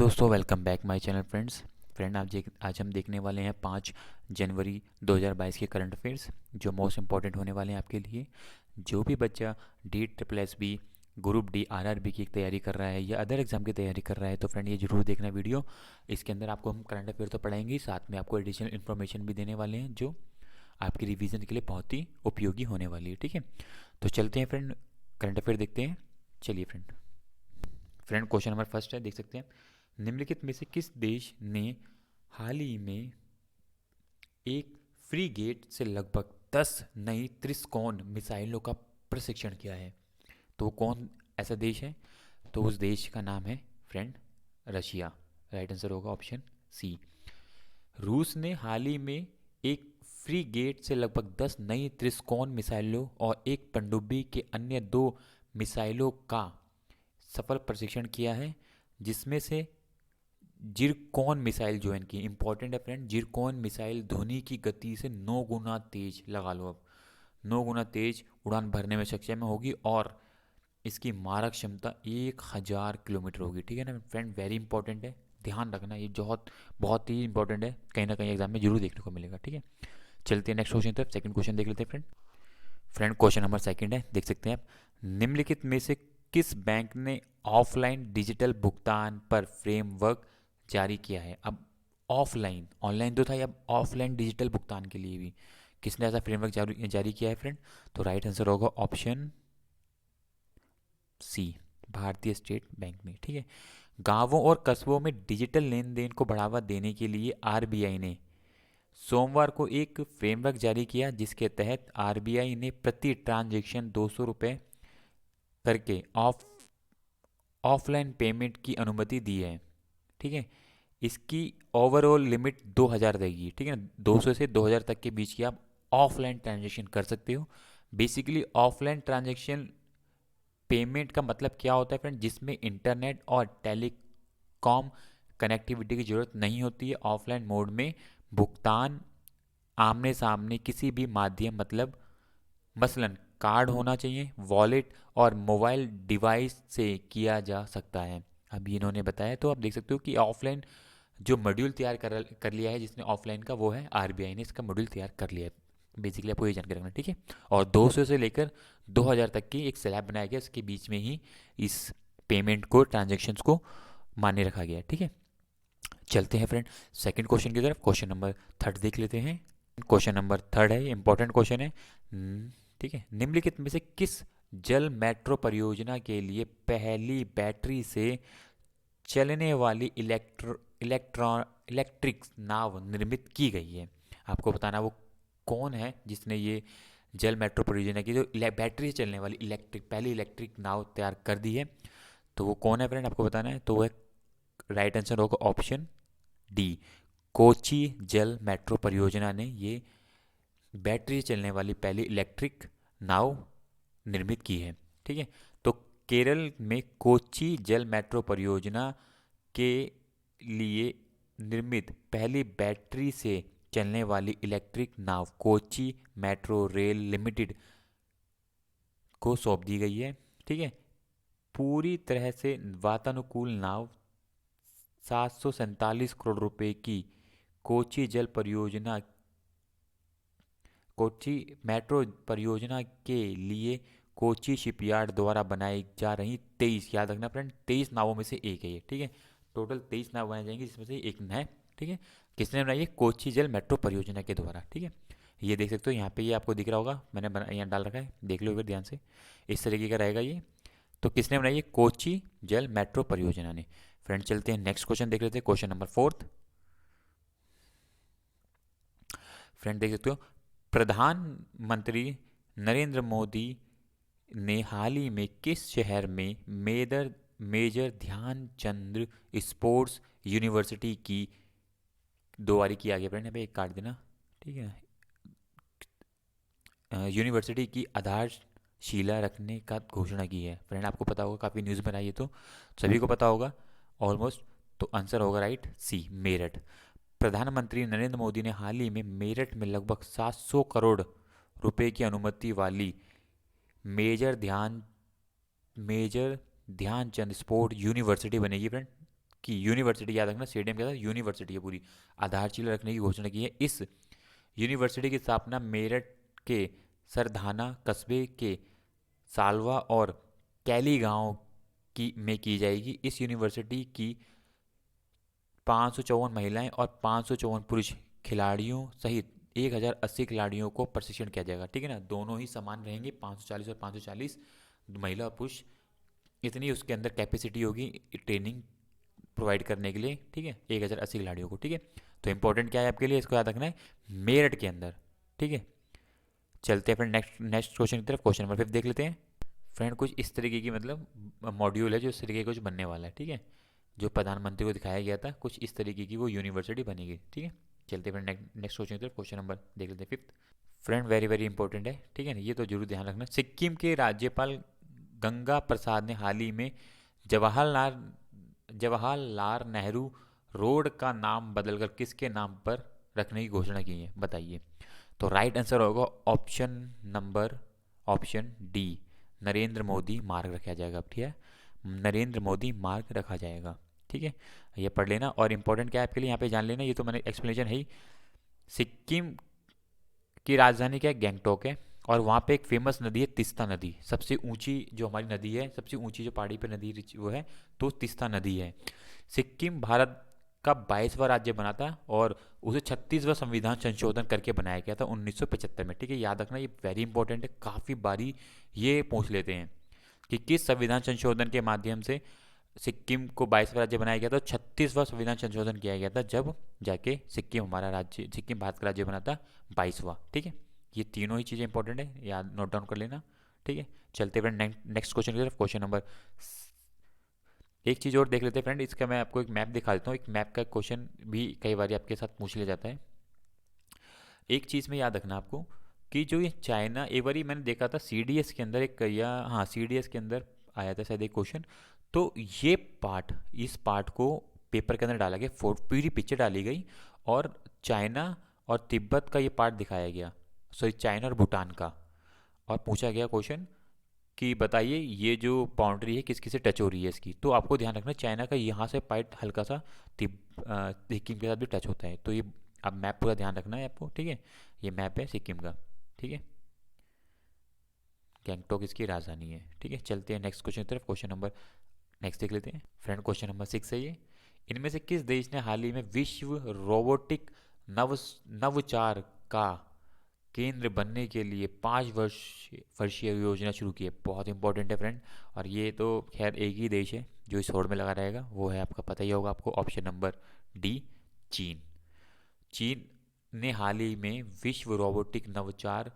दोस्तों, welcome back my channel friend आज हम देखने वाले हैं 5 जनवरी 2022 के करंट अफेयर्स जो मोस्ट इंपॉर्टेंट होने वाले हैं आपके लिए। जो भी बच्चा D triple S B group D RRB की तैयारी कर रहा है या अदर एग्जाम की तैयारी कर रहा है तो फ्रेंड ये जरूर देखना वीडियो। इसके अंदर आपको हम करंट अफेयर तो पढ़ाएंगे ही, साथ में आपको एडिशनल इन्फॉर्मेशन भी देने वाले हैं जो आपकी रिवीजन के लिए बहुत ही उपयोगी होने वाली है। ठीक है, तो चलते हैं फ्रेंड, करंट अफेयर देखते हैं। चलिए फ्रेंड क्वेश्चन नंबर फर्स्ट है, देख सकते हैं। निम्नलिखित में से किस देश ने हाल ही में एक फ्रीगेट से लगभग 10 नई त्रिकोण मिसाइलों का प्रशिक्षण किया है? तो वो कौन ऐसा देश है? तो उस देश का नाम है फ्रेंड रशिया। राइट आंसर होगा ऑप्शन सी। रूस ने हाल ही में एक फ्रीगेट से लगभग 10 नई त्रिकोण मिसाइलों और एक पनडुब्बी के अन्य 2 मिसाइलों का सफल प्रशिक्षण किया है, जिसमें से जिरकॉन मिसाइल जो है इनकी इंपॉर्टेंट है फ्रेंड। जिरकॉन मिसाइल ध्वनि की गति से 9 गुना तेज, लगा लो अब, 9 गुना तेज उड़ान भरने में सक्षम होगी और इसकी मारक क्षमता 1000 किलोमीटर होगी। ठीक है ना फ्रेंड, वेरी इंपॉर्टेंट है, ध्यान रखना, ये बहुत बहुत ही इंपॉर्टेंट है, कहीं ना कहीं एग्जाम में जरूर देखने को मिलेगा। ठीक है, चलते हैं नेक्स्ट क्वेश्चन तरफ। सेकंड क्वेश्चन देख लेते हैं फ्रेंड क्वेश्चन नंबर सेकंड है, देख सकते हैं आप। निम्नलिखित में से किस बैंक ने ऑफलाइन डिजिटल भुगतान पर फ्रेमवर्क जारी किया है? अब ऑफलाइन, ऑनलाइन तो था, अब ऑफलाइन डिजिटल भुगतान के लिए भी किसने ऐसा फ्रेमवर्क जारी किया है फ्रेंड? तो राइट आंसर होगा ऑप्शन सी, भारतीय स्टेट बैंक ने। ठीक है, गांवों और कस्बों में डिजिटल लेन देन को बढ़ावा देने के लिए आरबीआई ने सोमवार को एक फ्रेमवर्क जारी किया, जिसके तहत आरबीआई ने प्रति ट्रांजैक्शन 200 रुपये करके ऑफलाइन पेमेंट की अनुमति दी है। ठीक है, इसकी ओवरऑल लिमिट 2000 रहेगी। ठीक है ना, 200 से 2000 तक के बीच की आप ऑफलाइन ट्रांजेक्शन कर सकते हो। बेसिकली ऑफलाइन ट्रांजेक्शन पेमेंट का मतलब क्या होता है फ्रेंड? जिसमें इंटरनेट और टेलीकॉम कनेक्टिविटी की ज़रूरत नहीं होती है। ऑफलाइन मोड में भुगतान आमने सामने किसी भी माध्यम, मतलब मसलन कार्ड होना चाहिए, वॉलेट और मोबाइल डिवाइस से किया जा सकता है। अभी इन्होंने बताया, तो आप देख सकते हो कि ऑफलाइन जो मॉड्यूल तैयार कर लिया है जिसने ऑफलाइन का, वो है आरबीआई ने इसका मॉड्यूल तैयार कर लिया है। बेसिकली आपको ये जानकारी रखना। ठीक है, और 200 से लेकर 2000 तक की एक स्लैब बनाया गया, उसके बीच में ही इस पेमेंट को, ट्रांजेक्शन्स को मान्य रखा गया है। ठीक है, चलते हैं फ्रेंड सेकंड क्वेश्चन की तरफ। क्वेश्चन नंबर थर्ड देख लेते हैं। क्वेश्चन नंबर थर्ड है, इंपॉर्टेंट क्वेश्चन है। ठीक है, निम्नलिखित में से किस जल मेट्रो परियोजना के लिए पहली बैटरी से चलने वाली इलेक्ट्रिक नाव निर्मित की गई है? आपको बताना वो कौन है जिसने ये जल मेट्रो परियोजना की जो बैटरी से चलने वाली पहली इलेक्ट्रिक नाव तैयार कर दी है। तो वो कौन है फ्रेंड, आपको बताना है। तो वो राइट आंसर होगा ऑप्शन डी, कोची जल मेट्रो परियोजना ने ये बैटरी से चलने वाली पहली इलेक्ट्रिक नाव निर्मित की है। ठीक है, तो केरल में कोची जल मेट्रो परियोजना के लिए निर्मित पहली बैटरी से चलने वाली इलेक्ट्रिक नाव कोची मेट्रो रेल लिमिटेड को सौंप दी गई है। ठीक है, पूरी तरह से वातानुकूल नाव 747 करोड़ रुपए की कोची जल परियोजना, कोची मेट्रो परियोजना के लिए कोची शिपयार्ड द्वारा बनाई जा रही 23, याद रखना फ्रेंड, 23 नावों में से एक है ये। ठीक है, टोटल 23 नाव बनाई जाएंगी जिसमें से एक है। ठीक है, किसने बनाई है? कोची जल मेट्रो परियोजना के द्वारा। ठीक है, ये देख सकते हो यहाँ पे, ये आपको दिख रहा होगा, मैंने यहाँ डाल रखा है, देख लो एक बार ध्यान से, इस तरीके का रहेगा ये। तो किसने बनाई है? कोची जल मेट्रो परियोजना ने। फ्रेंड चलते हैं नेक्स्ट क्वेश्चन देख लेते हैं, क्वेश्चन नंबर फोर्थ। फ्रेंड देख सकते हो, प्रधानमंत्री नरेंद्र मोदी ने हाल ही में किस शहर में मेजर ध्यानचंद स्पोर्ट्स यूनिवर्सिटी की, 2 बारी किया गया फ्रेंड, यहाँ पे एक काट देना। ठीक है, यूनिवर्सिटी की आधारशिला रखने का घोषणा की है? फ्रेंड आपको पता होगा, काफ़ी न्यूज़ में आई है, तो सभी को पता होगा ऑलमोस्ट। तो आंसर होगा राइट सी, मेरठ। प्रधानमंत्री नरेंद्र मोदी ने हाल ही में मेरठ में लगभग 700 करोड़ रुपए की अनुमति वाली मेजर ध्यानचंद स्पोर्ट यूनिवर्सिटी बनेगी फ्रेंड। की यूनिवर्सिटी, याद रखना स्टेडियम क्या था, यूनिवर्सिटी है पूरी, आधारशिला रखने की घोषणा की है। इस यूनिवर्सिटी की स्थापना मेरठ के सरधाना कस्बे के सालवा और कैली गांव की में की जाएगी। इस यूनिवर्सिटी की 554 महिलाएं और 554 पुरुष खिलाड़ियों सहित 1080 खिलाड़ियों को प्रशिक्षण किया जाएगा। ठीक है ना, दोनों ही समान रहेंगे, 540 और 540 महिला और पुरुष, इतनी उसके अंदर कैपेसिटी होगी ट्रेनिंग प्रोवाइड करने के लिए। ठीक है, 1080 खिलाड़ियों को। ठीक है, तो इंपॉर्टेंट क्या है आपके लिए, इसको याद रखना है, मेरठ के अंदर। ठीक है, चलते हैं फिर नेक्स्ट नेक्स्ट क्वेश्चन की तरफ। क्वेश्चन नंबर 5 देख लेते हैं। फ्रेंड कुछ इस तरीके की मतलब मॉड्यूल है जो इस तरीके का कुछ बनने वाला है। ठीक है, जो प्रधानमंत्री को दिखाया गया था कुछ इस तरीके की वो यूनिवर्सिटी बनेगी। ठीक है, चलते हैं फिर नेक्स्ट क्वेश्चन की तरफ। क्वेश्चन नंबर देख लेते हैं 5। फ्रेंड वेरी वेरी इंपॉर्टेंट है। ठीक है ना, ये तो जरूर ध्यान रखना। सिक्किम के राज्यपाल गंगा प्रसाद ने हाल ही में जवाहरलाल जवाहरलाल नेहरू रोड का नाम बदलकर किसके नाम पर रखने की घोषणा की है, बताइए। तो राइट आंसर होगा ऑप्शन डी, नरेंद्र मोदी मार्ग रखा जाएगा। ठीक है, नरेंद्र मोदी मार्ग रखा जाएगा। ठीक है, ये पढ़ लेना। और इंपॉर्टेंट क्या है आपके लिए यहाँ पे जान लेना, ये तो मैंने एक्सप्लेनेशन है ही। सिक्किम की राजधानी क्या है, गैंगटोक है। और वहाँ पे एक फेमस नदी है तिस्ता नदी, सबसे ऊंची जो हमारी नदी है, सबसे ऊंची जो पहाड़ी पे नदी वो है, तो तिस्ता नदी है। सिक्किम भारत का 22वां राज्य बना था और उसे 36वां संविधान संशोधन करके बनाया गया था 1975 में। ठीक है, याद रखना, ये वेरी इंपॉर्टेंट है, काफ़ी बारी ये पूछ लेते हैं कि किस संविधान संशोधन के माध्यम से सिक्किम को 22वां राज्य बनाया गया था। 36वां संविधान संशोधन किया गया था जब जाके सिक्किम हमारा राज्य, सिक्किम भारत का राज्य बना था 22वां। ठीक है, ये तीनों ही चीज़ें इंपॉर्टेंट है, याद नोट डाउन कर लेना। ठीक है, चलते हुए नेक्स्ट क्वेश्चन की तरफ। क्वेश्चन नंबर, एक चीज़ और देख लेते हैं फ्रेंड, इसका मैं आपको एक मैप दिखा देता हूँ। एक मैप का क्वेश्चन भी कई बार आपके साथ पूछ लिया जाता है। एक चीज़ में याद रखना आपको कि जो ये चाइना, एक बार मैंने देखा था सीडीएस के अंदर एक, या हाँ सीडीएस के अंदर आया था शायद एक क्वेश्चन, तो ये पार्ट, इस पार्ट को पेपर के अंदर डाला गया, पूरी पिक्चर डाली गई और चाइना और तिब्बत का ये पार्ट दिखाया गया, सॉरी चाइना और भूटान का। और पूछा गया क्वेश्चन कि बताइए ये जो बाउंड्री है किस किस से टच हो रही है इसकी। तो आपको ध्यान रखना चाइना का यहाँ से पार्ट हल्का सा सिक्किम के साथ भी टच होता है। तो ये अब मैप पूरा ध्यान रखना है आपको। ठीक है, ये मैप है सिक्किम का। ठीक है, गैंगटोक इसकी राजधानी है। ठीक है, चलते हैं नेक्स्ट क्वेश्चन की तरफ। क्वेश्चन नंबर नेक्स्ट देख लेते हैं फ्रेंड। क्वेश्चन नंबर 6 है ये। इनमें से किस देश ने हाल ही में विश्व रोबोटिक नव नवचार का केंद्र बनने के लिए 5 वर्षीय योजना शुरू की है? बहुत इंपॉर्टेंट है फ्रेंड, और ये तो खैर एक ही देश है जो इस होड़ में लगा रहेगा, वो है आपका पता ही होगा आपको, ऑप्शन नंबर डी, चीन। चीन ने हाल ही में विश्व रोबोटिक नवचार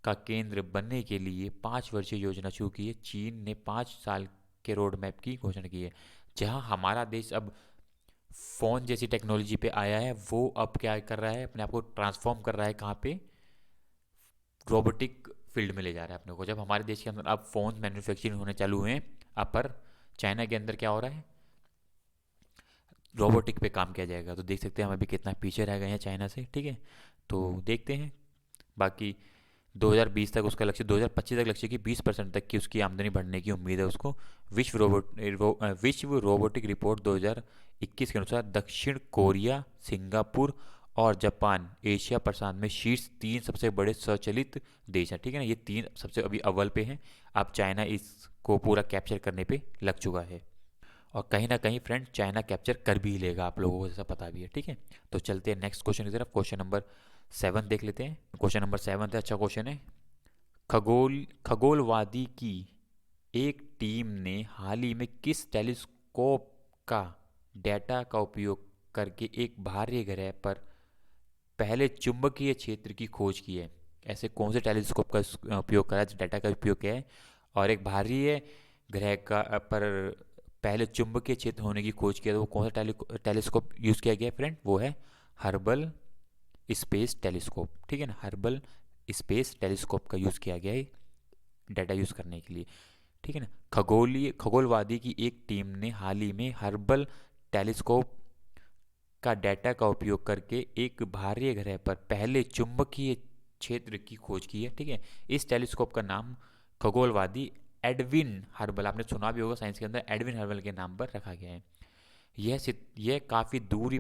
का केंद्र बनने के लिए 5 वर्षीय योजना शुरू की है। चीन ने 5 साल के रोड मैप की घोषणा की है। जहां हमारा देश अब फ़ोन जैसी टेक्नोलॉजी पे आया है, वो अब क्या कर रहा है, अपने आप को ट्रांसफॉर्म कर रहा है, कहाँ पे, रोबोटिक फील्ड में ले जा रहा है अपने को। जब हमारे देश के अंदर अब फ़ोन मैन्युफैक्चरिंग होने चालू हुए हैं, अब पर चाइना के अंदर क्या हो रहा है, रोबोटिक पे काम किया जाएगा। तो देख सकते हैं हम अभी कितना पीछे रह गए हैं चाइना से। ठीक है, तो देखते हैं बाकी 2020 तक उसका लक्ष्य, 2025 तक लक्ष्य की 20% तक की उसकी आमदनी बढ़ने की उम्मीद है उसको। विश्व रोबोटिक रिपोर्ट 2021 के अनुसार दक्षिण कोरिया, सिंगापुर और जापान एशिया प्रशांत में शीर्ष 3 सबसे बड़े स्वचालित देश हैं। ठीक है ना, ये 3 सबसे अभी अव्वल पे हैं। अब चाइना इसको पूरा कैप्चर करने पे लग चुका है, और कहीं ना कहीं फ्रेंड चाइना कैप्चर कर भी लेगा, आप लोगों को जैसा पता भी है। ठीक है, तो चलते हैं नेक्स्ट क्वेश्चन की तरफ। क्वेश्चन नंबर 7 देख लेते हैं। क्वेश्चन नंबर 7 है, अच्छा क्वेश्चन है। खगोलवादी की एक टीम ने हाल ही में किस टेलीस्कोप का डेटा का उपयोग करके एक बाहरी ग्रह पर पहले चुंबकीय क्षेत्र की खोज की है? ऐसे कौन से टेलीस्कोप का उपयोग करा है, डाटा का उपयोग किया है और एक बाहरी ग्रह का पर पहले चुंबकीय क्षेत्र होने की खोज किया? तो वो कौन सा टेलीस्कोप यूज़ किया गया है फ्रेंड? वो है हर्बल स्पेस टेलीस्कोप। ठीक है ना, हर्बल स्पेस टेलीस्कोप का यूज़ किया गया है डाटा यूज़ करने के लिए। ठीक है ना, खगोलवादी की एक टीम ने हाल ही में हर्बल टेलीस्कोप का डेटा का उपयोग करके एक बाहरी ग्रह पर पहले चुंबकीय क्षेत्र की खोज की है। ठीक है, इस टेलीस्कोप का नाम खगोलवादी एडविन हर्बल, आपने सुना भी होगा साइंस के अंदर, एडविन हर्बल के नाम पर रखा गया है। यह काफ़ी दूरी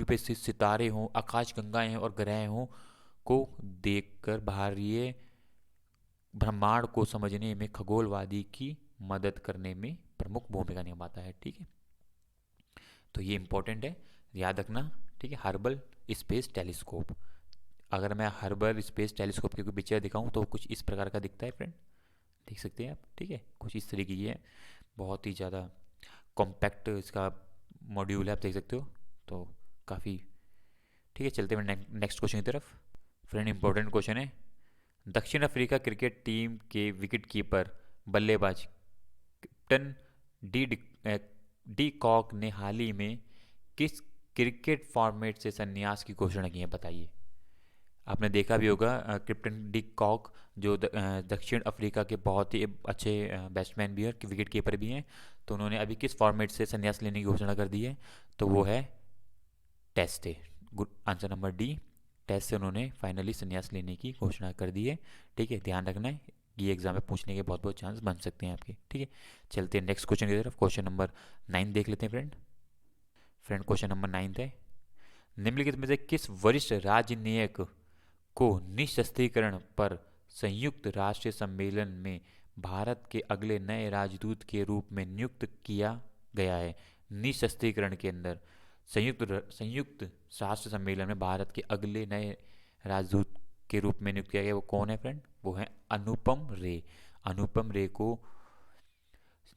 पे स्थित सितारे हों, आकाश गंगाएं हैं और ग्रह हों को देखकर बाहरी ब्रह्मांड को समझने में खगोलवादी की मदद करने में प्रमुख भूमिका निभाता है। ठीक है, तो ये इंपॉर्टेंट है, याद रखना। ठीक है, हर्बल स्पेस टेलीस्कोप। अगर मैं हर्बल स्पेस टेलीस्कोप की कोई पिक्चर दिखाऊं तो कुछ इस प्रकार का दिखता है फ्रेंड, देख सकते हैं आप। ठीक है, कुछ इस तरीके की है, बहुत ही ज़्यादा कॉम्पैक्ट इसका मॉड्यूल है, आप देख सकते हो। तो काफ़ी ठीक है, चलते हैं नेक्स्ट क्वेश्चन की तरफ। फ्रेंड इंपॉर्टेंट क्वेश्चन है, दक्षिण अफ्रीका क्रिकेट टीम के विकेट कीपर बल्लेबाज कैप्टन डी डी कॉक ने हाल ही में किस क्रिकेट फॉर्मेट से संन्यास की घोषणा की है, बताइए। आपने देखा भी होगा कैप्टन डी कॉक जो दक्षिण अफ्रीका के बहुत ही अच्छे बैट्समैन भी हैं, विकेट कीपर भी हैं, तो उन्होंने अभी किस फॉर्मेट से संन्यास लेने की घोषणा कर दी है, तो वो है टेस्ट से। Good answer number D, test से उन्होंने फाइनली संन्यास लेने की घोषणा कर दी है। ठीक है, ध्यान रखना है, ये एग्जाम में पूछने के बहुत बहुत चांस बन सकते हैं आपके। ठीक है, चलते हैं नेक्स्ट क्वेश्चन की तरफ। क्वेश्चन नंबर 9 देख लेते हैं फ्रेंड क्वेश्चन नंबर 9 है, निम्नलिखित में से किस वरिष्ठ राजनयिक को निशस्त्रीकरण पर संयुक्त राष्ट्र सम्मेलन में भारत के अगले नए राजदूत के रूप में नियुक्त किया गया है। निशस्त्रीकरण के अंदर संयुक्त राष्ट्र सम्मेलन में भारत के अगले नए राजदूत के रूप में नियुक्त किया गया, वो कौन है फ्रेंड, वो है अनुपम रे। अनुपम रे को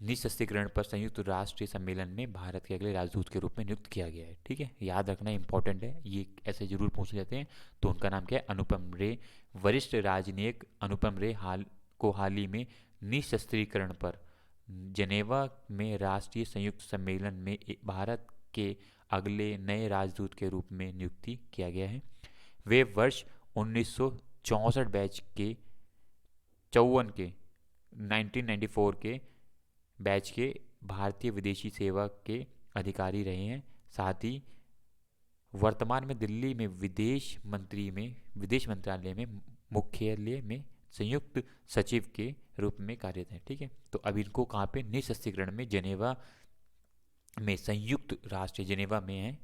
निशस्त्रीकरण पर संयुक्त राष्ट्रीय सम्मेलन में भारत के अगले राजदूत के रूप में नियुक्त किया गया है। ठीक है, याद रखना इंपॉर्टेंट है, ये ऐसे जरूर पूछ लेते हैं। तो उनका नाम क्या है, अनुपम रे। वरिष्ठ राजनयिक अनुपम रे हाल ही में निशस्त्रीकरण पर जेनेवा में राष्ट्रीय संयुक्त सम्मेलन में भारत के अगले नए राजदूत के रूप में नियुक्ति किया गया है। वे वर्ष 1964 बैच के 1994 के बैच के भारतीय विदेशी सेवा के अधिकारी रहे हैं। साथ ही वर्तमान में दिल्ली में विदेश मंत्रालय में मुख्यालय में संयुक्त सचिव के रूप में कार्यरत हैं। ठीक है, तो अब इनको कहाँ पे, निशस्त्रीकरण में जेनेवा में जेनेवा में है,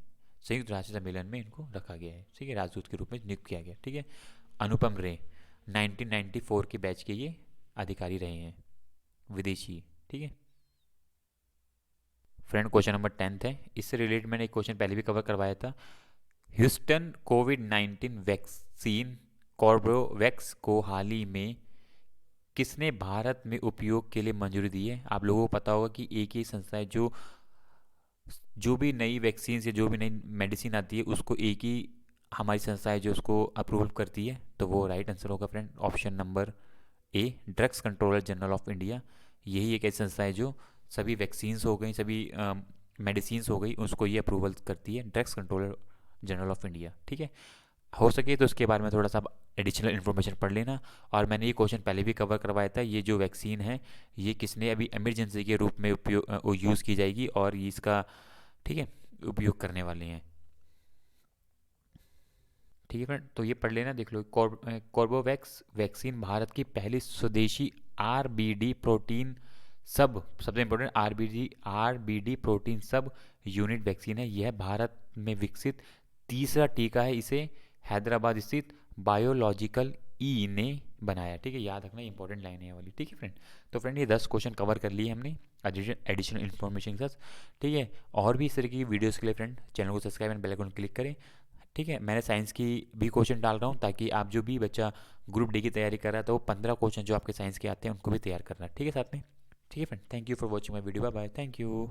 संयुक्त राष्ट्र सम्मेलन में इनको रखा गया है। ठीक है, राजदूत के रूप में नियुक्त किया गया। ठीक है, अनुपम रे 1994 के बैच के ये अधिकारी रहे हैं, विदेशी। ठीक है फ्रेंड, क्वेश्चन नंबर 10 है, इससे रिलेटेड मैंने एक क्वेश्चन पहले भी कवर करवाया था। ह्यूस्टन कोविड-19 वैक्सीन कॉर्बोवैक्स को हाल ही में किसने भारत में उपयोग के लिए मंजूरी दी है। आप लोगों को पता होगा कि एक ही संस्था है जो भी नई वैक्सीन या जो भी नई मेडिसिन आती है उसको एक ही हमारी संस्था है जो उसको अप्रूव करती है, तो वो राइट आंसर होगा friend, option number A, drugs controller general of India. यही एक ऐसी संस्था है जो सभी वैक्सीन्स हो गई, सभी मेडिसिन्स हो गई, उसको ये अप्रूवल करती है, drugs controller general of India. ठीक है, हो सके तो इसके बारे में थोड़ा सा एडिशनल इन्फॉर्मेशन पढ़ लेना। और मैंने ये क्वेश्चन पहले भी कवर करवाया था, ये जो वैक्सीन है ये किसने अभी इमरजेंसी के रूप में उपयोग यूज़ की जाएगी और ये इसका ठीक है उपयोग करने वाले हैं। ठीक है फ्रेंड, तो ये पढ़ लेना, देख लो। कॉर्बोवैक्स वैक्सीन भारत की पहली स्वदेशी आरबीडी प्रोटीन सबसे इंपॉर्टेंट आरबीडी प्रोटीन सब यूनिट वैक्सीन है। यह भारत में विकसित तीसरा टीका है। इसे हैदराबाद स्थित बायोलॉजिकल ई ने बनाया। ठीक है, याद रखना इंपॉर्टेंट लाइन है वाली। ठीक है फ्रेंड, तो फ्रेंड ये 10 क्वेश्चन कवर कर लिए हमने एडिशनल इन्फॉर्मेशन के साथ। ठीक है, और भी इस तरह की वीडियोस के लिए फ्रेंड चैनल को subscribe and bell icon click करें। ठीक है, मैंने साइंस की भी क्वेश्चन डाल रहा हूँ ताकि आप जो भी बच्चा ग्रुप डी की तैयारी कर रहा है तो वो 15 क्वेश्चन जो आपके साइंस के आते हैं उनको भी तैयार करना। ठीक है साथ में। ठीक है friend, thank you for watching my video, bye bye, thank you.